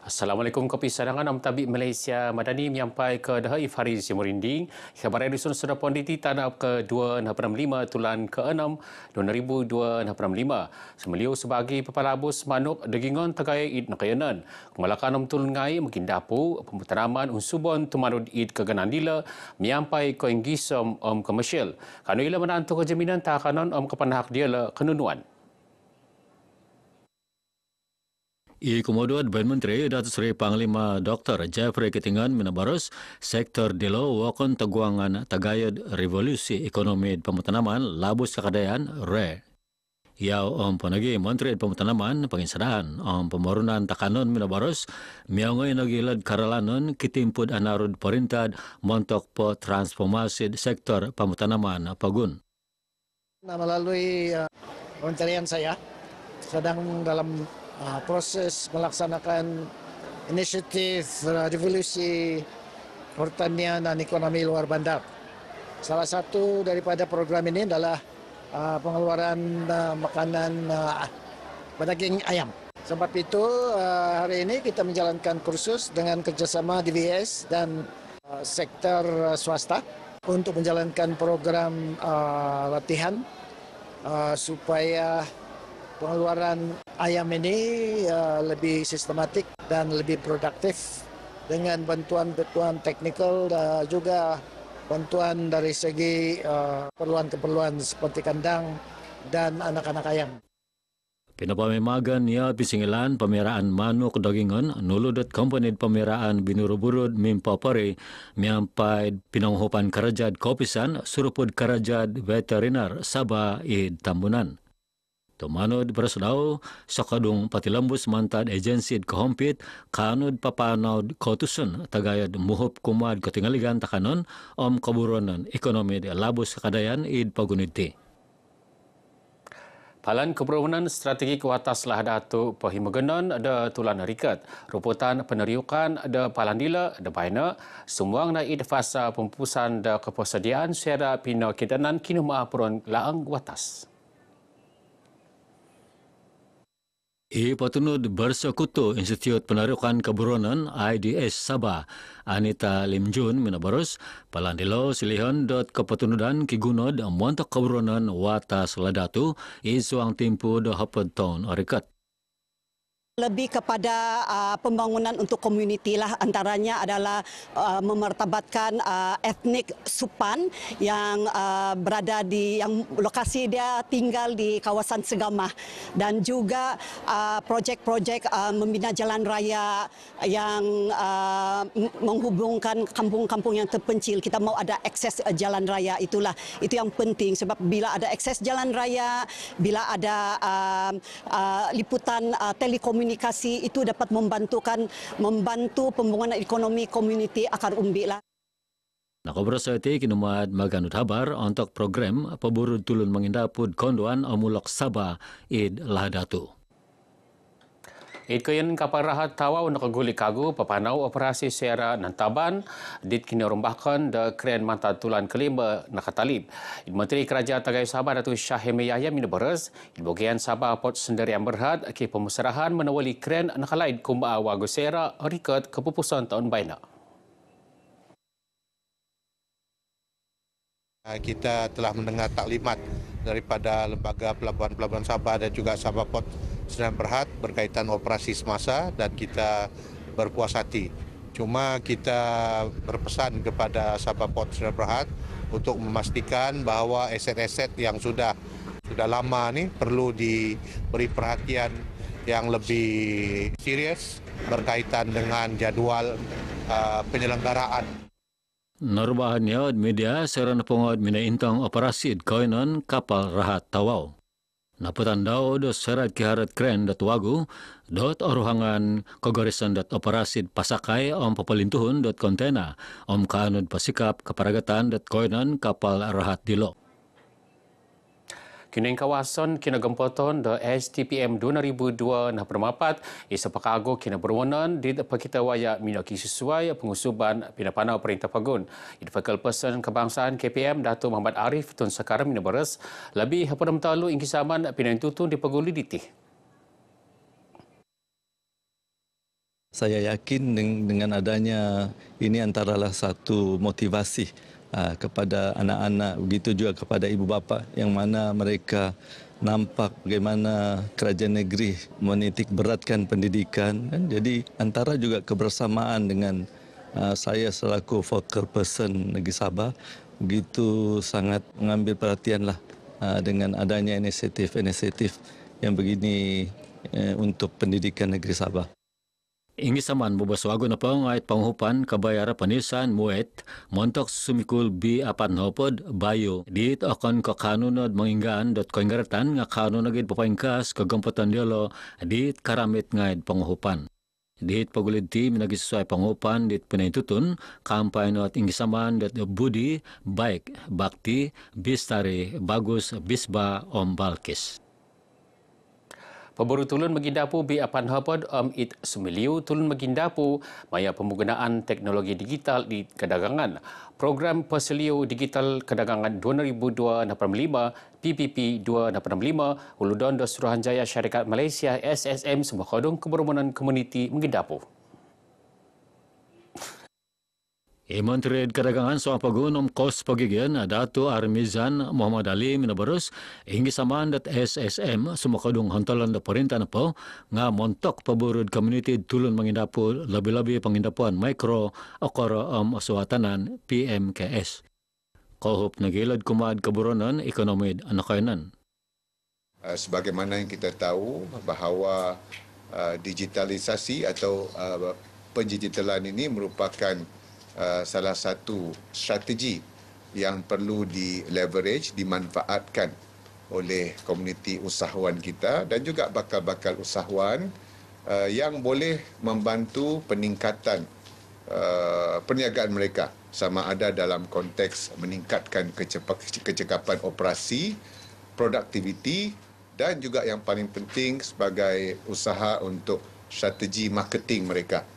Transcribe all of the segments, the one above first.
Assalamualaikum kopi sadangan Am Tabik Malaysia Madani menyampai ke Dahai Farid Simurinding. Khabar edison sudah ponditi tanah ke-265 tulan ke-6 2025. Semeliu sebagai Kepala Bus Manuk Degingon Tegaya Id Nakayanan. Kemalakan Om Tulun Ngai mungkin dapu pemutaraman unsubon Tumanud Id Keganan Dila menyampai ke Inggisom Om Komersial. Kanu ila menantu kejaminan takanan Om Kepanahak dia le kenunuan. Kemudian Ben Menteri Datuk Seri Panglima Dr. Jeffrey Ketingan menabarus sektor dilo wakon teguangan tagayad revolusi ekonomi pemutanaman labus kekadaian re. Yau Panagi Menteri Pemutanaman penginsadahan pembarunan takanon menabarus miangoy nagilad karalanon kitimpud anarud perintah montok po transformasi sektor pemutanaman pagun. Melalui kementerian saya sedang dalam proses melaksanakan inisiatif revolusi pertanian dan ekonomi luar bandar. Salah satu daripada program ini adalah pengeluaran makanan berdaging ayam. Sebab itu hari ini kita menjalankan kursus dengan kerjasama DVS dan sektor swasta untuk menjalankan program latihan supaya pengeluaran ayam ini lebih sistematik dan lebih produktif dengan bantuan-bantuan teknikal dan juga bantuan dari segi keperluan-keperluan seperti kandang dan anak-anak ayam. Pinapamemagan niya pisingilan pameraan manuk dagingan nuludot komponit pameraan binuruburud mimpapare miampai pinanghupan karajad kopisan surupud karajad veterinar Sabah Tambunan. Tumanod bersudaw sa kadung patilambus mantad agency kahompit kanod papanod kotusun tagayad muhop kumad katingaligan takanon kaburonan ekonomi labus kadayan id paguniti. Palan keberumunan strategi kuatas lah Datuk Pahimagenon ada tulan rikat. Ruputan peneriukan ada palandila, ada baina. Semua na id fasa pempusan da kepersediaan secara pina kidanan kinu maapuran laang watas. Patunod bersekutu Institut Penariukan Keburonan IDS Sabah Anita Limjun minabarus palandilo silihan dot kepetunudan kigunod montok keburonan watas ladatu isuang timpu do hapad tahun orikat. Lebih kepada pembangunan untuk komuniti lah, antaranya adalah memartabatkan etnik Supan yang berada di yang lokasi dia tinggal di kawasan Segamah, dan juga projek-projek membina jalan raya yang menghubungkan kampung-kampung yang terpencil. Kita mau ada akses jalan raya, itu yang penting, sebab bila ada akses jalan raya, bila ada liputan telekomunikasi itu dapat membantu pembangunan ekonomi komuniti akar umbi lah. Nakabrasati kinumad maganut habar untuk program paburud tulun mangindapud konduan amulok Sabah id lahadatu. Id kayan kapal rahat tawau nakaguli kagu papanau operasi secara nantaban dit kini rombahkan de kren manta tulan kelima nakatalib. Id Menteri Kerajaan Tagayad Sabah Datuk Syahim Yahya minabaras id bagian Sabah Port Sendirian Berhad ke pemusarahan menawali kren nakalaid kumba wagusera rikat kepupusan tahun baina. Kita telah mendengar taklimat daripada Lembaga Pelabuhan Sabah dan juga Sabah Port Sdn Bhd berkaitan operasi semasa, dan kita berpuas hati. Cuma kita berpesan kepada Sabah Port Sdn Bhd untuk memastikan bahawa aset-aset yang sudah lama ni perlu diberi perhatian yang lebih serius berkaitan dengan jadual penyelenggaraan. Norbahannya media serana pengod mina intang operasi koinon kapal rahat tawau. Naputan daw do serat kiharat kren dat wagu dot oruhangan kogorisan dat operasi pasakay papalintuhun dot kontena kanod pasikap kaparagatan dat koinon kapal rahat dilo. Kini kawasan kina gempoton de STPM 2002 na permapat isa pakago kina berwanan di pakita waya minaki sesuai pengusuban pinapanau perintah pagun. Idfakal person kebangsaan KPM Datuk Muhammad Arif tun sekarang minabaras lebih hapadam talu ingkisaman pinantutun di paguli ditih. Saya yakin dengan adanya ini antaralah satu motivasi kepada anak-anak, begitu juga kepada ibu bapa yang mana mereka nampak bagaimana kerajaan negeri menitik beratkan pendidikan. Jadi antara juga kebersamaan dengan saya selaku focal person Negeri Sabah, begitu sangat mengambil perhatianlah dengan adanya inisiatif yang begini untuk pendidikan Negeri Sabah. Ingi saman bubaswago na ngait panghupan kabayara panisan muet montok sumikul bi apan hopod bayo dit akan kakanunod manginggan dot koingaratan nga kanon nagid papaingkas kagamputan dialo dit karamit ngait panghupan. Dit pagulid ti minagisuay panghupan dit pinaitutun kampay not ingi saman dot budi baik bakti bistari bagus bisba om balkis. Pemburu tulun magindapu bi apan hapod it sumiliu tulun magindapu maya penggunaan teknologi digital di kedagangan. Program Perseliu Digital Kedagangan 2025 PPP 265 Uludon dan Suruhanjaya Syarikat Malaysia SSM Sembahkodong Keberumunan Komuniti Magindapu. Menteri Kedagangan soal pagunom kos pagigian Dato' Armizan Muhammad Ali minabarus hingga samaan dat SSM sumakadung hantalan da perintah na po nga montok paburud community tulun mangindapo labi-labi pangindapuan mikro okoro aswatanan PMKS. Kohop nagilad kumad kaburonan ekonomi anakayanan. Sebagaimana yang kita tahu bahawa digitalisasi atau pendigitalan ini merupakan salah satu strategi yang perlu di-leverage, dimanfaatkan oleh komuniti usahawan kita dan juga bakal-bakal usahawan yang boleh membantu peningkatan perniagaan mereka sama ada dalam konteks meningkatkan kecekapan operasi, produktiviti dan juga yang paling penting sebagai usaha untuk strategi marketing mereka.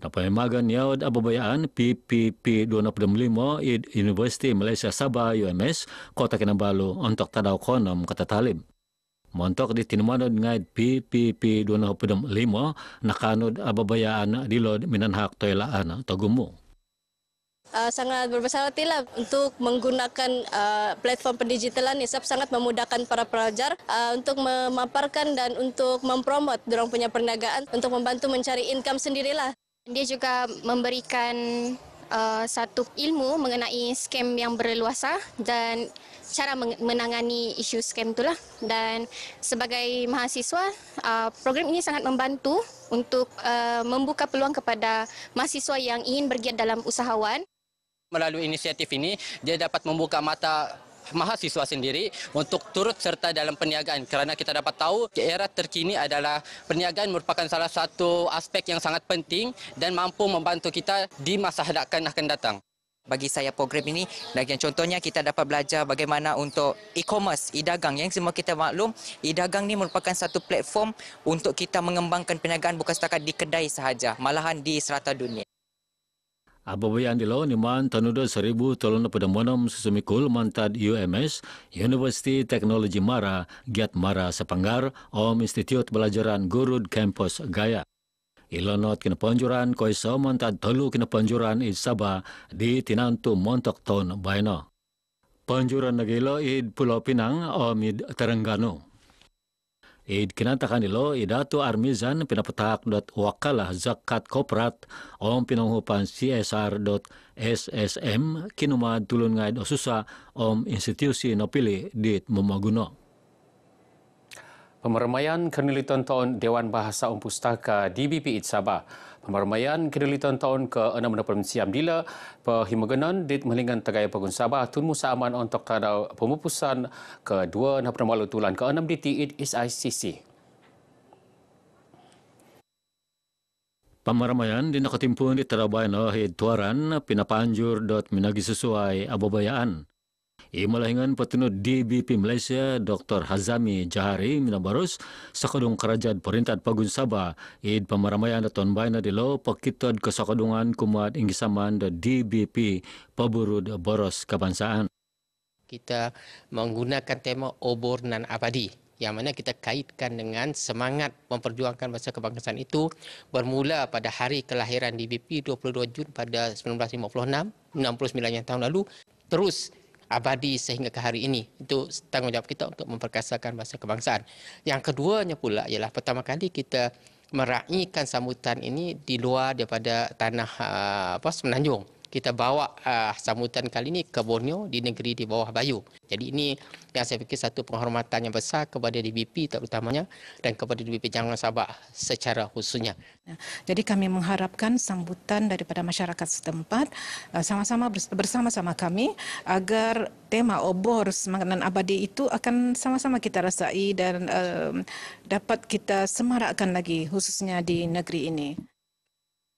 Napaimagan yaud ababayaan PPP 265 University Malaysia Sabah UMS Kota Kinabalu untuk tadaw konom katatalim. Montok di tinumanod ngayad PPP 265 nakanod ababayaan dilod minanhak toilaan tagumo. Sangat berbesar hatilah untuk menggunakan platform pendigitalan ini sebab sangat memudahkan para pelajar untuk memaparkan dan untuk mempromot dorang punya perniagaan untuk membantu mencari income sendirilah. Dia juga memberikan satu ilmu mengenai skam yang berleluasa dan cara menangani isu skam itulah. Dan sebagai mahasiswa, program ini sangat membantu untuk membuka peluang kepada mahasiswa yang ingin bergiat dalam usahawan. Melalui inisiatif ini, dia dapat membuka mata mahasiswa sendiri untuk turut serta dalam perniagaan kerana kita dapat tahu era terkini adalah perniagaan merupakan salah satu aspek yang sangat penting dan mampu membantu kita di masa hadapan akan datang. Bagi saya program ini, yang contohnya kita dapat belajar bagaimana untuk e-commerce, e-dagang. Yang semua kita maklum, e-dagang ini merupakan satu platform untuk kita mengembangkan perniagaan bukan setakat di kedai sahaja, malahan di serata dunia. Ababayan dilo ni man tanudo 1,306 susumikul mantad UMS University Technology Mara Giat Mara sa Panggar Om Institute Belajaran Gurud Campus Gaya. Ilonot kinapanjuran ko isa mantad tolu kinapanjuran Sabah di tinanto montok ton bayno. Panjuran nagilo id Pulau Pinang Om id Terengganu. Id kinantakan nilo Dato' Armizan pinapatak.wakalah zakat koprat om pinanghupan CSR.SSM kinumad tulun ngaid osusa om institusi nopili dit memaguno. Pemeramaian Kenilitan Tahun Dewan Bahasa Pustaka DBP Id Sabah. Pemeramaian Kenilitan Tahun ke-6 siam dila perhimpunan dit melingan tegaya pegun Sabah tun musa aman untuk tadau pemupusan ke-2 Malu tulan ke-6 di Id SICC. Pemeramaian di nakatimpun di Tarabayan Hid Tuaran pinapanjur minagi sesuai ababayaan. Imalahingan petunut DBP Malaysia Dr. Hazami Jahari minabarus sakadung kerajaan perintah Pagun Sabah id pemaramaian daton bayna dilo pakitod kesakadungan kumat inggisaman da DBP paburud boros kebangsaan. Kita menggunakan tema obor nan abadi. yang mana kita kaitkan dengan semangat memperjuangkan bahasa kebangsaan itu bermula pada hari kelahiran DBP 22 Jun pada 1956, 69 tahun lalu, terus abadi sehingga ke hari ini. Itu tanggungjawab kita untuk memperkasakan bahasa kebangsaan. Yang keduanya pula ialah pertama kali kita meraihkan sambutan ini di luar daripada tanah Semenanjung. Kita bawa sambutan kali ini ke Borneo, di negeri di bawah Bayu. Jadi ini yang saya fikir satu penghormatan yang besar kepada DBP terutamanya dan kepada DBP Jangan Sabah secara khususnya. Jadi kami mengharapkan sambutan daripada masyarakat setempat sama-sama bersama-sama kami agar tema obor semangat dan abadi itu akan sama-sama kita rasai dan dapat kita semarakkan lagi khususnya di negeri ini.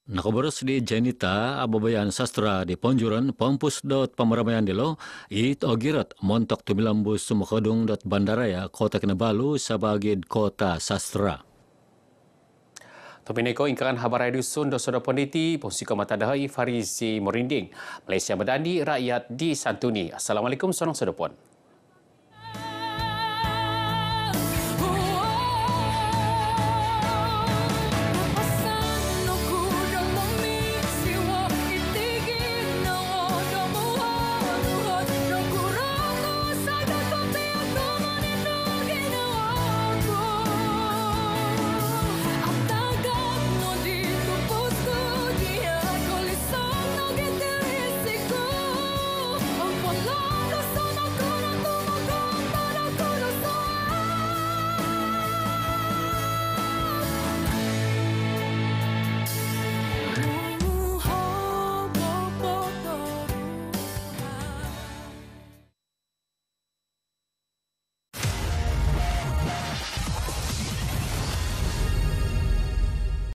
Nakabaros di Janita, Ababayan Sastra di Ponjuran, Pampus Pamaramayan Dilo, It Ogirat, Montok Tumilambus Sumakadung Bandaraya, Kota Kinabalu, Sabagid Kota Sastra. Topineko ingkaran habarai dusun dosoda ponditi, Ponsiko Matadahai Farizi Morinding, Malaysia Madani, rakyat di Santuni. Assalamualaikum, sorong sodopon.